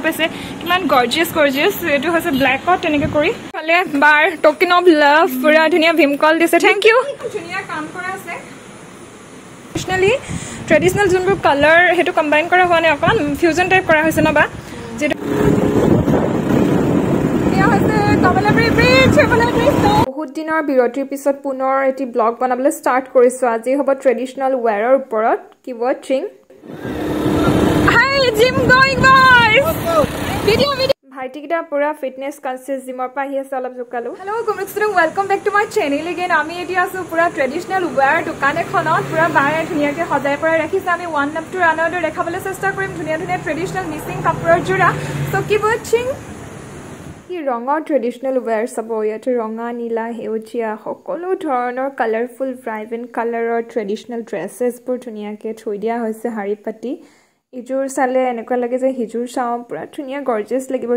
পাইছে কিমান গৰ্জিয়াছ এটো হৈছে ব্ল্যাকত তেনেকে কৰি ফালে বাৰ টোকেন অফ লাভ পুৰা ধুনিয়া ভীমকল দিছে থ্যাংক ইউ ধুনিয়া কাম কৰা আছে ট্ৰেডিশনাল যোনবোৰ কালাৰ হেতু কম্বাইন কৰা হোৱা নাই অকন ফিউজন টাইপ কৰা হৈছে নবা যেটো ইয়া হৈছে কমলাবাৰী ব্ৰিজ বহুত দিনৰ বিৰতিৰ পিছত পুনৰ এটি ব্লগ বনাবলৈ ষ্টাৰ্ট কৰিছো আজি হ'ব ট্ৰেডিশনাল ওয়্যাৰৰ ওপৰত কি watching hi gym going guys video ভাইটিকিটা পুৰা ফিটনেস কনসিয়াস জিমৰ পা আহি আছে অলপ জুকালো হেল্ল গুমৰিক্সটো welcome back to my channel again আমি এটি আছো পুৰা ট্ৰেডিশনাল ওয়্যাৰ দোকান এখনত পুৰা বাৰে ধুনিয়াকে সজাই পৰাই ৰাখিছে আমি ওয়ান আপ টু আনাদাৰ দেখাবলৈ চেষ্টা কৰিম ধুনিয়া ধুনিয়া ট্ৰেডিশনাল মিসিং কাপোৰৰ জোৰা সো কি ওয়াচিং কি ৰঙৰ ট্ৰেডিশনাল ওয়্যাৰ সব ইয়াতে ৰঙা নীলা হেউচিয়া সকলো ধৰণৰ কালাৰফুল ভাইব্ৰেন্ট কালাৰৰ ট্ৰেডিশনাল ড্ৰেছেছ বোৰ ধুনিয়াকে থৈ দিয়া হৈছে হাৰি পাতি ইজুৰ চালে এনেকুৱা লাগে যে হিজুৰ চাও পুৰা ধুনিয়া গৰ্জিয়াছ লাগিব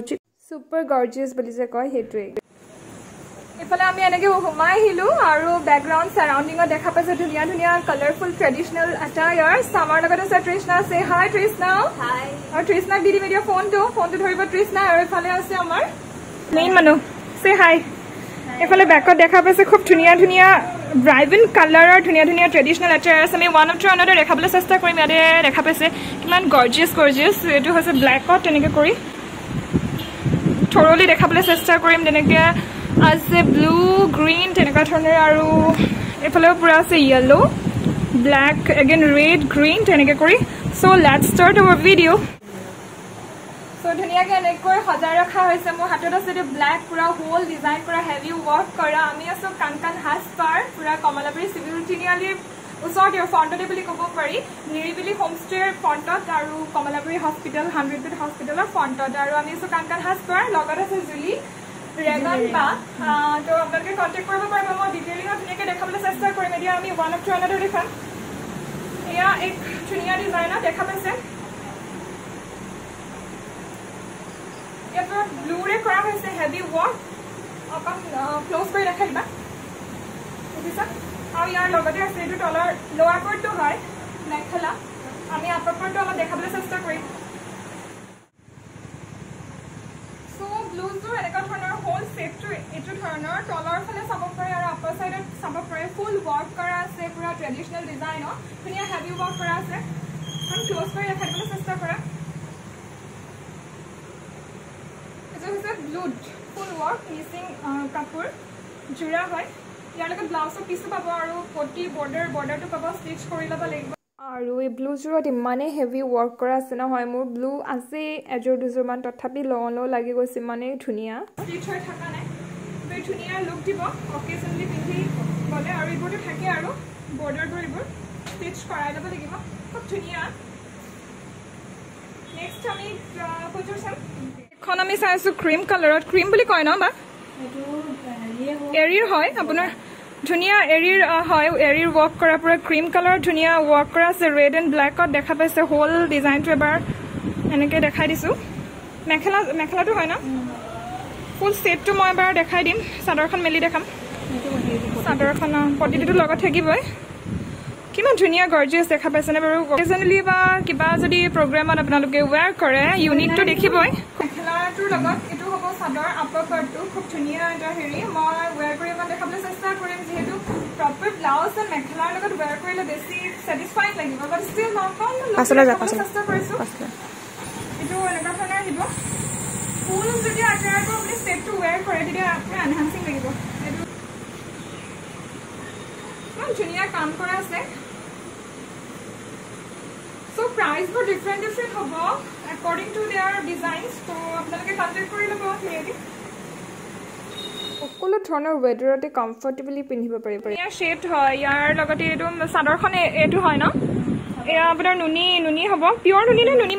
সুপাৰ গৰ্জিয়াছ বুলি যে কয় হেতুৱে এফালে আমি এনেকে হুমাই হিলু আৰু ব্যাকগ্ৰাউণ্ড সাৰাউন্ডিংত দেখা পাইছে ধুনিয়া ধুনিয়া কালাৰফুল ট্ৰেডিশনাল আটায়াৰ সামাৰ লগতে আছে তৃষ্ণা সে হাই তৃষ্ণা হাই আৰু তৃষ্ণা দিদি মেডিয়া ফোনটো ধৰিব তৃষ্ণা আৰু এফালে আছে আমাৰ মেইন মানুহ সে হাই এফালে ব্যাকত দেখা পাইছে খুব ধুনিয়া ধুনিয়া ভাইব্ৰেন্ট কালাৰৰ ধুনিয়া ধুনিয়া ট্ৰেডিশনাল আটায়াৰ আমি ওয়ান আফটাৰ আনাদাৰ দেখাবলৈ চেষ্টা কৰিম ইয়াতে দেখা পাইছে কিমান গৰ্জিয়াছ এটো হৈছে ব্ল্যাকত তেনেকে কৰি থৰলি দেখাবলৈ চেষ্টা কৰিম তেনেকে আছে ব্লু গ্ৰীন তেনেকা ধৰণৰ আৰু এফালেও পুৰা আছে yellow black again red green তেনেকে কৰি so let's start our video so ধুনিয়াকে এনেকৈ সজাই ৰখা হৈছে মোৰ হাতত আছে যে ব্ল্যাক পুৰা হোল ডিজাইন কৰা হেভি ওয়াৰ্ক কৰা আমি আছো কানকান হাসপাৰ পুৰা কমলাবাৰী সিভিল তিনিআলিৰ ওচৰতে ফ্ৰণ্টতে বুলি ক'ব পাৰি নিৰিবিলি হোমষ্টেৰ ফ্ৰণ্টত আৰু কমলাবাৰী হস্পিটেল 100 বেড হস্পিটেলৰ ফ্ৰণ্টত আৰু আমি আছো কানকান হাসপাৰ লগত আছে জুলি ৰেগান বা তো আপোনালোকে কন্টেক্ট কৰিব পাৰিব মই ডিটেইলিংত ধুনিয়াকে দেখাবলৈ চেষ্টা কৰিম এতিয়া আমি ওয়ান আফটাৰ আনাদাৰ দেখাম এয়া এক ধুনিয়া ডিজাইনত দেখা পাইছে এটা ব্লুৰে কৰা হৈছে হেভি ওয়াৰ্ক অকন ক্লোজ কৰি ৰাখিবা বুজিছা আৰু ইয়াৰ লগতে আছে এটো তলৰ লোৱাৰ পাৰ্টটো হয় মেখেলা আমি আপাৰ পাৰ্টটো অলপ দেখাবলৈ চেষ্টা কৰিম সো ব্লুজৰ এনেকা ধৰণৰ হোল সেটটো এটো ধৰণৰ তলৰ ফালে চাব পাৰে আৰু আপাৰ সাইডত চাব পাৰে ফুল ওয়াৰ্ক কৰা আছে পুৰা ট্ৰেডিশনাল ডিজাইনত ধুনিয়া হেভি ওয়াৰ্ক কৰা আছে আমি ক্লোজ কৰি ৰাখিবলৈ চেষ্টা কৰা ব্লু ফুল ওয়াৰ্ক মিসিং কাপোৰ জোৰা হয় ইয়াৰ লগত ব্লাউজৰ পিছটো পাব আৰু পটি বৰ্ডাৰটো পাব স্টিচ কৰি ল'ব লাগিব আৰু এই ব্লু জোৰত ইমানে হেভি ওয়াৰ্ক কৰা আছে নহয় মোৰ ব্লু আছে এজৰ দুজৰ মান তথাপি ল লাগি গৈছে মানে ধুনিয়া স্টিচ হৈ থকা নাই বে ধুনিয়া লুক দিব অকেশনলি পিন্ধি গলে আৰু এইবোৰটো থাকে আৰু বৰ্ডাৰবোৰ এইবোৰ স্টিচ কৰাই ল'ব লাগিব খুব ধুনিয়া নেক্সট আমি পজৰ চাম এখন আমি চাইছো ক্ৰীম কালাৰত ক্ৰীম বুলি কয় ন বা এৰিৰ হয় আপোনাৰ ধুনিয়া এৰিৰ হয় এৰিৰ ওয়াৰ্ক কৰা পুৰা ক্ৰীম কালাৰ ধুনিয়া ওয়াৰ্ক কৰা আছে ৰেড এণ্ড ব্ল্যাকত দেখা পাইছে হোল ডিজাইনটো এবাৰ এনেকে দেখাই দিছো মেখেলাটো হয় ন ফুল সেটটো মই এবাৰ দেখাই দিম চাদৰখন মেলি দেখাম চাদৰখন পটিটো লগত থাকিবই কিমান ধুনিয়া গৰ্জিয়াছ দেখা পাইছে নে বাৰু অকেজনলি বা কিবা যদি প্ৰগ্ৰামত আপোনালোকে ওয়্যাৰ কৰে ইউনিকটো দেখিবই মেখেলাটোৰ লগত এটো হ'ব চাদৰ আপাৰ পাৰ্টটো খুব ধুনিয়া এটা হেৰি মই ওয়্যাৰ কৰি মই দেখাবলৈ চেষ্টা কৰিম যেহেতু প্ৰপাৰ ব্লাউজ আৰু মেখেলাৰ লগত ওয়্যাৰ কৰিলে বেছি স্যাটিসফাইড লাগিব বাট ষ্টিল মই চেষ্টা কৰিছো এটো এনেকা ধৰণৰ আহিব ফুল যদি আটায়াৰ কৰি আপুনি সেটটো ওয়্যাৰ কৰে তেতিয়া আপোনাৰ এনহান্সিং লাগিব এটো ইমান ধুনিয়া কাম কৰা আছে So price for different hobo according to their designs so আপোনালোকে কন্টাক্ট কৰি ল'ব হেৰি সকলো ধৰণৰ ওয়েদাৰতে কমফৰ্টেবলি পিন্ধিব পাৰিব ইয়াৰ শেড হয় ইয়াৰ লগতে এটো চাদৰখন এটো হয় ন এয়া আপোনাৰ নুনি হ'ব পিওৰ নুনি নে নুনি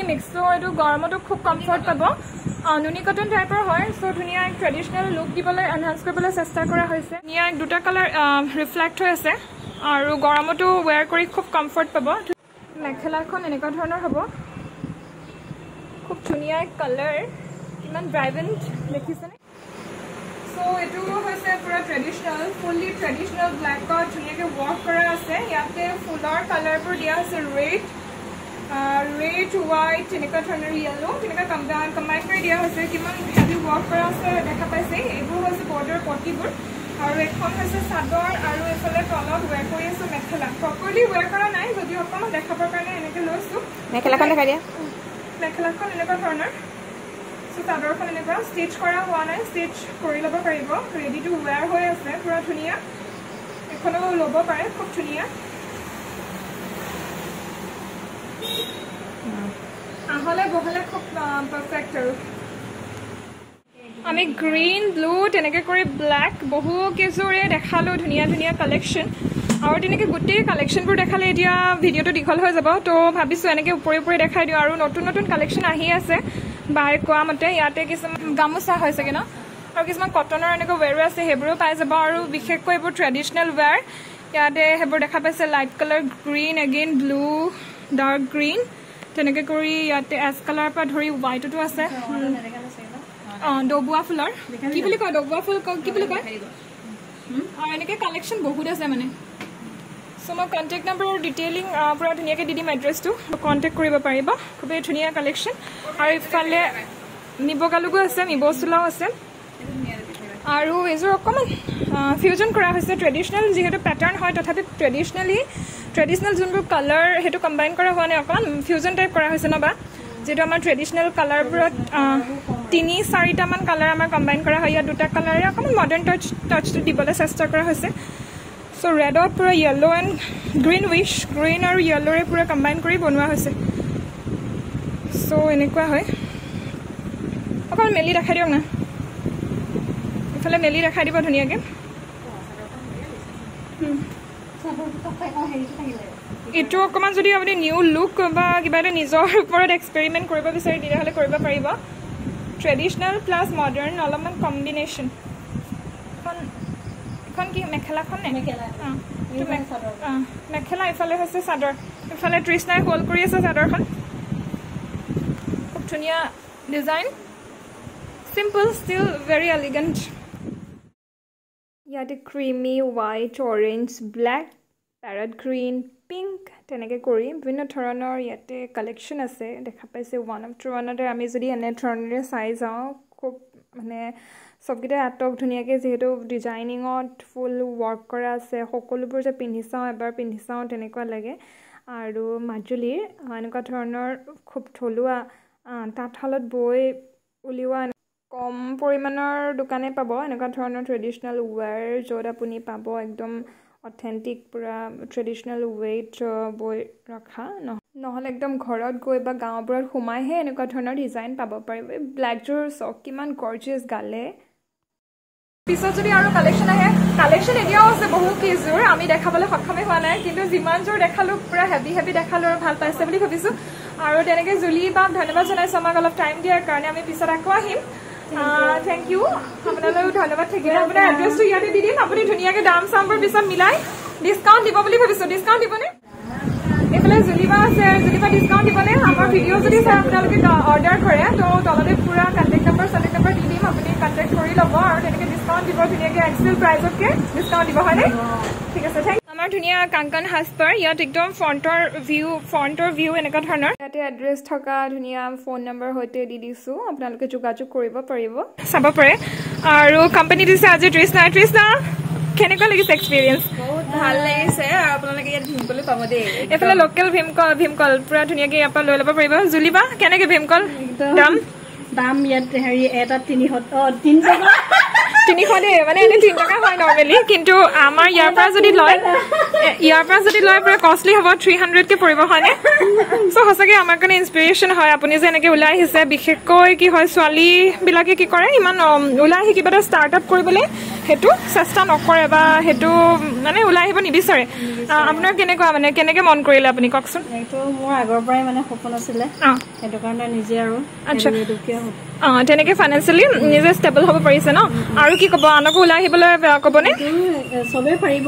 মিক্স so এটো গৰমতো খুব কমফৰ্ট পাব নুনি কটন টাইপৰ হয় so ধুনিয়া এক ট্ৰেডিশনাল লুক দিবলৈ এনহান্স কৰিবলৈ চেষ্টা কৰা হৈছে ধুনিয়া এক দুটা কালাৰ ৰিফ্লেক্ট হৈ আছে আৰু গৰমতো ওয়্যাৰ কৰি খুব কমফৰ্ট পাব মেখেলাখন এনেকা ধৰণৰ হ'ব খুব ধুনিয়া কালাৰ ইমান ভাইব্ৰেন্ট দেখিছেনে সো এটো হৈছে পুৰা ট্ৰেডিশনাল ফুলি ট্ৰেডিশনাল ব্ল্যাকত ধুনিয়াকে ওয়াৰ্ক কৰা আছে ইয়াতে ফুলৰ কালাৰবোৰ দিয়া আছে ৰেড red white তেনেকুৱা ধৰণৰ yellow তেনেকুৱা কম্বাইন কৰি দিয়া হৈছে কিমান হেভি ৱৰ্ক কৰা আছে দেখা পাইছে এইবোৰ হৈছে বৰ্ডাৰ পটিবোৰ আৰু এখন হৈছে চাদৰ আৰু এফালে তলত ৱেৰ কৰি আছে মেখেলা প্ৰপাৰলি ৱেৰ কৰা নাই যদি অকণমান দেখাবৰ কাৰণে এনেকৈ লৈছোঁ মেখেলাখন দেখাই দিয়া মেখেলাখন এনেকুৱা ধৰণৰ চ' চাদৰখন এনেকুৱা ষ্টিচ কৰা হোৱা নাই ষ্টিচ কৰি ল'ব পাৰিব ৰেডি টু ৱেৰ হৈ আছে পুৰা ধুনীয়া এখনো ল'ব পাৰে খুব ধুনীয়া আহলে বহলে খুব পাৰফেক্ট আৰু আমি গ্ৰীণ ব্লু তেনেকৈ কৰি ব্লেক বহু কেইযোৰে দেখালোঁ ধুনীয়া ধুনীয়া কালেকশ্যন আৰু তেনেকৈ গোটেই কালেকশ্যনবোৰ দেখালে এতিয়া ভিডিঅ'টো দীঘল হৈ যাব তো ভাবিছোঁ এনেকৈ ওপৰে ওপৰে দেখাই দিওঁ আৰু নতুন নতুন কালেকশ্যন আহি আছে বাই কোৱা মতে ইয়াতে কিছুমান গামোচা হয় চাগে ন আৰু কিছুমান কটনৰ এনেকৈ ৱেৰো আছে সেইবোৰো পাই যাব আৰু বিশেষকৈ এইবোৰ ট্ৰেডিশ্যনেল ৱেৰ ইয়াতে সেইবোৰ দেখা পাইছে light colour green again blue dark green তেনেকৈ কৰি ইয়াতে এছ কালাৰৰ পৰা ধৰি হোৱাইটতো আছে ডবোৱা ফুলৰ কি বুলি কয় ডবোৱা ফুল কি বুলি কয় আৰু এনেকৈ কালেকশ্যন বহুত আছে মানে চ' মই কণ্টেক্ট নম্বৰ আৰু ডিটেইলিং পূৰা ধুনীয়াকৈ দি দিম এড্ৰেছটো কণ্টেক্ট কৰিব পাৰিব খুবেই ধুনীয়া কালেকশ্যন আৰু ইফালে মিবগালুগো আছে মিব চোলাও আছে আৰু এইযোৰ অকণমান ফিউজন কৰা হৈছে ট্ৰেডিশ্যনেল যিহেতু পেটাৰ্ণ হয় তথাপি ট্ৰেডিশ্যনেল যোনবোৰ কালাৰ সেইটো কম্বাইন কৰা হোৱা নাই অকণমান ফিউজন টাইপ কৰা হৈছে নহবা যিহেতু আমাৰ ট্ৰেডিশ্যনেল কালাৰবোৰত 3-4টামান কালাৰ আমাৰ কম্বাইন কৰা হয় ইয়াত 2টা কালাৰে অকণমান মডাৰ্ণ টাচটো দিবলৈ চেষ্টা কৰা হৈছে চ' ৰেডত পূৰা য়েল্ল' এণ্ড গ্ৰীণ গ্ৰীণ আৰু য়েল্ল'ৰে পূৰা কম্বাইন কৰি বনোৱা হৈছে চ' এনেকুৱা হয় অকণমান মেলি দেখাই দিয়ক না ইফালে মেলি দেখাই দিব ধুনীয়াকৈ এইটো অকণমান যদি আপুনি নিউ লুক বা কিবা এটা নিজৰ ওপৰত এক্সপেৰিমেণ্ট কৰিব বিচাৰে তেতিয়াহ'লে কৰিব পাৰিব ট্ৰেডিশ্যনেল প্লাছ মডাৰ্ণ অলপমান কম্বিনেশ্যন এখন কি মেখেলাখন মেখেলা ইফালে হৈছে চাদৰ ইফালে তৃষ্ণাই হোল্ড কৰি আছে চাদৰখন খুব ধুনীয়া design simple still very elegant ইয়াতে creamy white orange black parrot green pink তেনেকৈ কৰি বিভিন্ন ধৰণৰ ইয়াতে কালেকশ্যন আছে দেখা পাইছে ওৱান আফটাৰ ওৱানতে আমি যদি এনেধৰণেৰে চাই যাওঁ খুব মানে চবকেইটা আটক ধুনীয়াকৈ যিহেতু ডিজাইনিঙত ফুল ৱৰ্ক কৰা আছে সকলোবোৰ যে পিন্ধি চাওঁ এবাৰ পিন্ধি চাওঁ তেনেকুৱা লাগে আৰু মাজুলীৰ এনেকুৱা ধৰণৰ খুব থলুৱা তাঁতশালত বৈ উলিওৱা কম পৰিমাণৰ দোকানে পাব এনেকুৱা ধৰণৰ ট্ৰেডিশ্যনেল ৱেৰ য'ত আপুনি পাব একদম অথেণ্টিক পূৰা ট্ৰেডিশ্যনেল ৱেইট বৈ ৰখা নহ'লে একদম ঘৰত গৈ বা গাঁওবোৰত সোমাইহে এনেকুৱা ধৰণৰ ডিজাইন পাব পাৰিব এই ব্লেকযোৰ চক কিমান গৰ্জিয়াছ গালে পিছত যদি আৰু কালেকশ্যন আহে কালেকশ্যন এতিয়াও আছে বহু কেইযোৰ আমি দেখাবলৈ সক্ষমেই হোৱা নাই কিন্তু যিমানযোৰ দেখালোঁ পূৰা হেভি দেখালোঁ আৰু ভাল পাইছে বুলি ভাবিছোঁ আৰু তেনেকৈ জুলি বা ধন্যবাদ জনাইছোঁ আমাক অলপ টাইম দিয়াৰ কাৰণে আমি পিছত আকৌ আহিম থেংক ইউ আপোনালৈও ধন্যবাদ থাকিলে আপোনাৰ এড্ৰেছটো ইয়াতে দি দিম আপুনি ধুনীয়াকৈ দাম চামবোৰ পিছত মিলাই ডিছকাউণ্ট দিব বুলি ভাবিছোঁ ডিছকাউণ্ট দিবনে এইফালে জুলিবা আছে জুলিবা ডিছকাউণ্ট দিবনে আমাৰ ভিডিঅ' যদি চাই আপোনালোকে অৰ্ডাৰ কৰে তো তলতে পূৰা কণ্টেক্ট নম্বৰ দি দিম আপুনি কণ্টেক্ট কৰি ল'ব আৰু তেনেকৈ ডিছকাউণ্ট দিব ধুনীয়াকৈ এক্সেল প্ৰাইজতকৈ ডিছকাউণ্ট দিব হয়নে ঠিক আছে থেংক আমাৰ ধুনীয়া কাংকন সাজপাৰ ইয়াত একদম ফ্ৰণ্টৰ ভিউ এনেকুৱা ধৰণৰ ইয়াতে এড্ৰেছ থকা ধুনীয়া ফোন নম্বৰ সৈতে দি দিছোঁ আপোনালোকে যোগাযোগ কৰিব পাৰিব চাব পাৰে আৰু কোম্পানী দিছে আজি তৃষ্ণা কেনেকুৱা লাগিছে এক্সপিৰিয়েঞ্চ বহুত ভাল লাগিছে আৰু আপোনালোকে ইয়াত ভীমকলো পাব দেই এইফালে লোকেল ভীমকল পূৰা ধুনীয়াকৈ ইয়াৰ পৰা লৈ ল'ব পাৰিব জুলিবা কেনেকৈ ভীমকল দাম ইয়াত হেৰি এটা 300 দেই মানে এনে 3 টকা হয় নৰ্মেলি কিন্তু আমাৰ ইয়াৰ পৰা যদি লয় পূৰা কষ্টলি হ'ব 300কৈ পৰিব হয়নে চ' সঁচাকৈ আমাৰ কাৰণে ইনস্পিৰেশ্যন হয় আপুনি যে এনেকৈ ওলাই আহিছে বিশেষকৈ কি হয় ছোৱালীবিলাকে কি কৰে ইমান ওলাই আহি কিবা এটা ষ্টাৰ্ট আপ কৰিবলৈ সেইটো চেষ্টা নকৰে বা সেইটো মানে ওলাই আহিব নিবিচাৰে আপোনাৰ কেনেকুৱা মানে কেনেকৈ মন কৰিলে আপুনি কওকচোন এইটো মোৰ আগৰ পৰাই মানে সপোন আছিলে সেইটো কাৰণে নিজে আৰু আচ্ছা তেনেকৈ ফাইনেন্সিয়েলি নিজে ষ্টেবল হ'ব পাৰিছে ন আৰু কি ক'ব আনকো ওলাই আহিবলৈ ক'বনে চবেই পাৰিব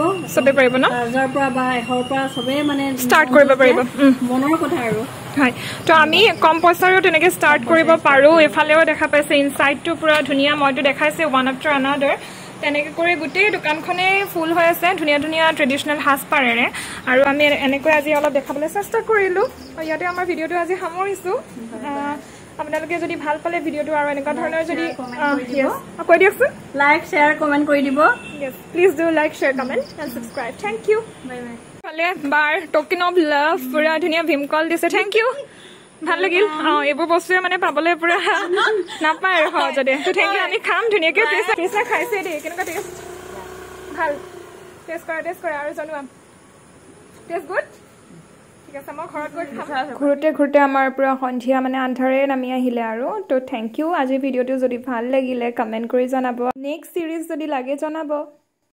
ন 1000ৰ পৰা বা 100ৰ পৰা চবেই মানে ষ্টাৰ্ট কৰিব পাৰিব মনৰ কথা আৰু হয় তো আমি কম পইচাৰেও তেনেকৈ ষ্টাৰ্ট কৰিব পাৰোঁ এফালেও দেখা পাইছে ইনচাইডটো পূৰা ধুনীয়া মইতো দেখাইছে ওৱান আফটাৰ আনাডাৰ তেনেকৈ কৰি গোটেই দোকানখনে ফুল হৈ আছে ধুনীয়া ধুনীয়া ট্ৰেডিশ্যনেল সাজপাৰেৰে আৰু আমি এনেকৈ আজি অলপ দেখাবলৈ চেষ্টা কৰিলোঁ ইয়াতে আমাৰ ভিডিঅ'টো আজি সামৰিছোঁ আপোনালোকে যদি ভাল পালে ভিডিঅ'টো আৰু এনেকুৱা ধৰণৰ যদি কৈ দিয়কচোন লাইক শ্বেয়াৰ কমেণ্ট কৰি দিব please do like share comment and subscribe thank you bye bye ফালে বাৰ টকেন অফ লাভ পুৰা ধুনীয়া ভীমকল দিছে থেংক ইউ ভাল লাগিল এইবোৰ বস্তুৱে মানে পাবলৈ পুৰা নাপায় আৰু সহজতে তো থেংক ইউ আমি খাম ধুনীয়াকৈ কৃষ্ণা খাইছে দেই কেনেকুৱা টেষ্ট ভাল টেষ্ট কৰা আৰু জনোৱাম টেষ্ট গুড ঠিক আছে মই ঘৰত গৈ খাম ঘূৰোতে ঘূৰোতে আমাৰ পুৰা সন্ধিয়া মানে আন্ধাৰে নামি আহিলে আৰু তো থেংক ইউ আজিৰ ভিডিঅ'টো যদি ভাল লাগিলে কমেণ্ট কৰি জনাব নেক্সট চিৰিজ যদি লাগে জনাব